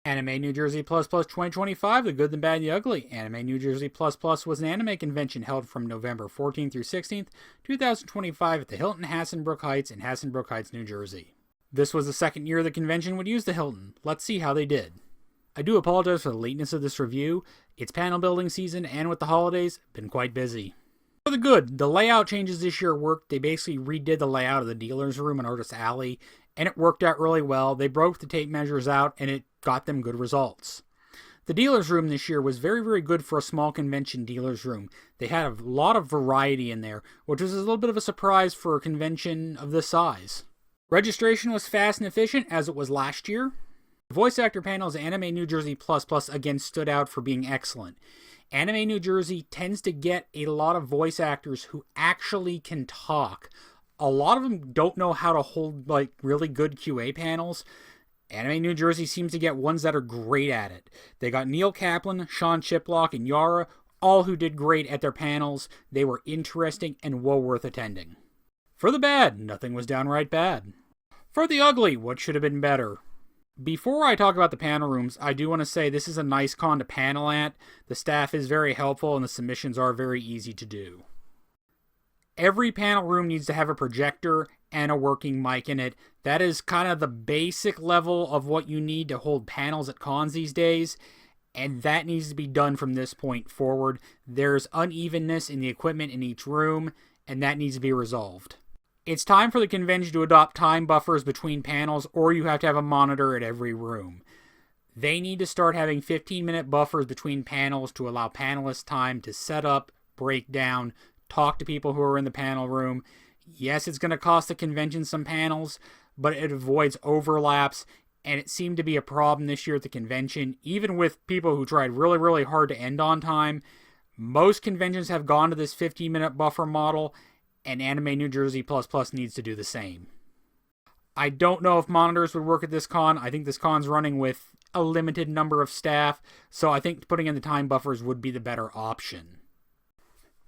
Anime New Jersey Plus Plus 2025, The Good, the Bad, and the Ugly. Anime New Jersey Plus Plus was an anime convention held from November 14th through 16th, 2025 at the Hilton Hassenbrook Heights in Hassenbrook Heights, New Jersey. This was the second year the convention would use the Hilton. Let's see how they did. I do apologize for the lateness of this review. It's panel building season, and with the holidays, been quite busy. For the good, the layout changes this year worked. They basically redid the layout of the dealer's room in Artist Alley, and it worked out really well. They broke the tape measures out, and it got them good results. The dealer's room this year was very, very good for a small convention dealer's room. They had a lot of variety in there, which was a little bit of a surprise for a convention of this size. Registration was fast and efficient, as it was last year. The voice actor panel's Anime New Jersey Plus Plus again stood out for being excellent. Anime New Jersey tends to get a lot of voice actors who actually can talk. A lot of them don't know how to hold really good QA panels. Anime New Jersey seems to get ones that are great at it. They got Neil Kaplan, Sean Chiplock, and Yara, all who did great at their panels. They were interesting and well worth attending. For the bad, nothing was downright bad. For the ugly, what should have been better? Before I talk about the panel rooms, I do want to say this is a nice con to panel at. The staff is very helpful and the submissions are very easy to do. Every panel room needs to have a projector and a working mic in it. That is kind of the basic level of what you need to hold panels at cons these days, and that needs to be done from this point forward. There's unevenness in the equipment in each room, and that needs to be resolved. It's time for the convention to adopt time buffers between panels, or you have to have a monitor at every room. They need to start having 15-minute buffers between panels to allow panelists time to set up, break down, talk to people who are in the panel room. Yes, it's going to cost the convention some panels, but it avoids overlaps, and it seemed to be a problem this year at the convention, even with people who tried really, really hard to end on time. Most conventions have gone to this 15-minute buffer model, and Anime New Jersey Plus Plus needs to do the same. I don't know if monitors would work at this con. I think this con's running with a limited number of staff, so I think putting in the time buffers would be the better option.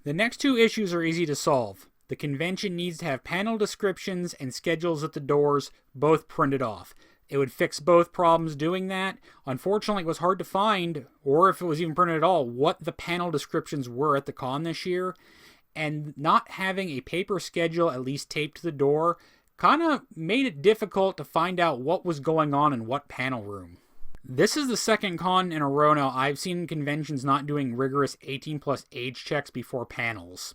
The next two issues are easy to solve. The convention needs to have panel descriptions and schedules at the doors, both printed off. It would fix both problems doing that. Unfortunately, it was hard to find, or if it was even printed at all, what the panel descriptions were at the con this year. And not having a paper schedule at least taped to the door kind of made it difficult to find out what was going on in what panel room. This is the second con in a row now I've seen conventions not doing rigorous 18+ age checks before panels.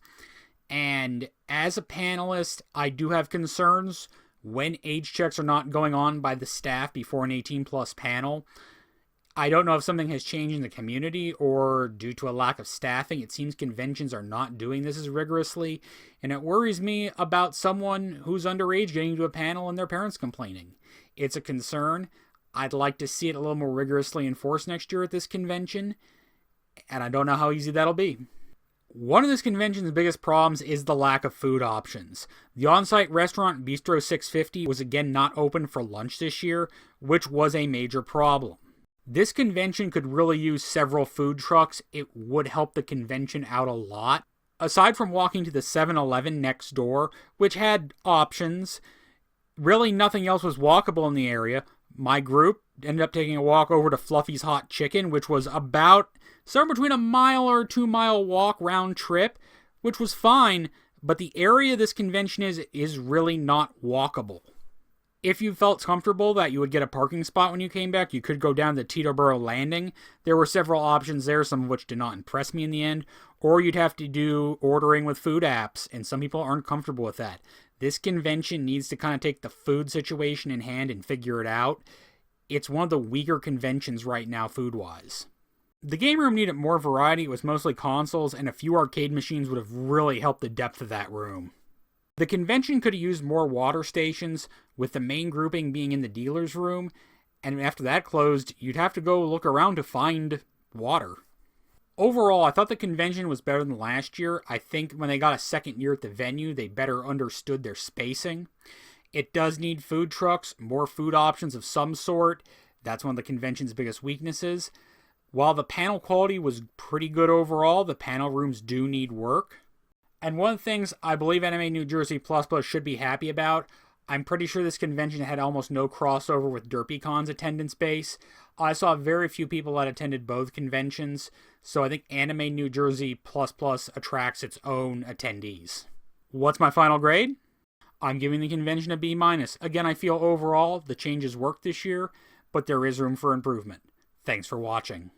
And as a panelist, I do have concerns when age checks are not going on by the staff before an 18+ panel. I don't know if something has changed in the community or due to a lack of staffing. It seems conventions are not doing this as rigorously, and it worries me about someone who's underage getting to a panel and their parents complaining. It's a concern. I'd like to see it a little more rigorously enforced next year at this convention, and I don't know how easy that'll be. One of this convention's biggest problems is the lack of food options. The on-site restaurant Bistro 650 was again not open for lunch this year, which was a major problem. This convention could really use several food trucks. It would help the convention out a lot. Aside from walking to the 7-Eleven next door, which had options, really nothing else was walkable in the area. My group ended up taking a walk over to Fluffy's Hot Chicken, which was about somewhere between a 1 or 2 mile walk round trip, which was fine, but the area this convention is really not walkable. If you felt comfortable that you would get a parking spot when you came back, you could go down to Teterboro Landing. There were several options there, some of which did not impress me in the end. Or you'd have to do ordering with food apps, and some people aren't comfortable with that. This convention needs to kind of take the food situation in hand and figure it out. It's one of the weaker conventions right now, food-wise. The game room needed more variety. It was mostly consoles, and a few arcade machines would have really helped the depth of that room. The convention could have used more water stations, with the main grouping being in the dealer's room, and after that closed, you'd have to go look around to find water. Overall, I thought the convention was better than last year. I think when they got a second year at the venue, they better understood their spacing. It does need food trucks, more food options of some sort. That's one of the convention's biggest weaknesses. While the panel quality was pretty good overall, the panel rooms do need work. And one of the things I believe Anime New Jersey Plus Plus should be happy about, I'm pretty sure this convention had almost no crossover with DerpyCon's attendance base. I saw very few people that attended both conventions, so I think Anime New Jersey ++ attracts its own attendees. What's my final grade? I'm giving the convention a B-. Again, I feel overall the changes worked this year, but there is room for improvement. Thanks for watching.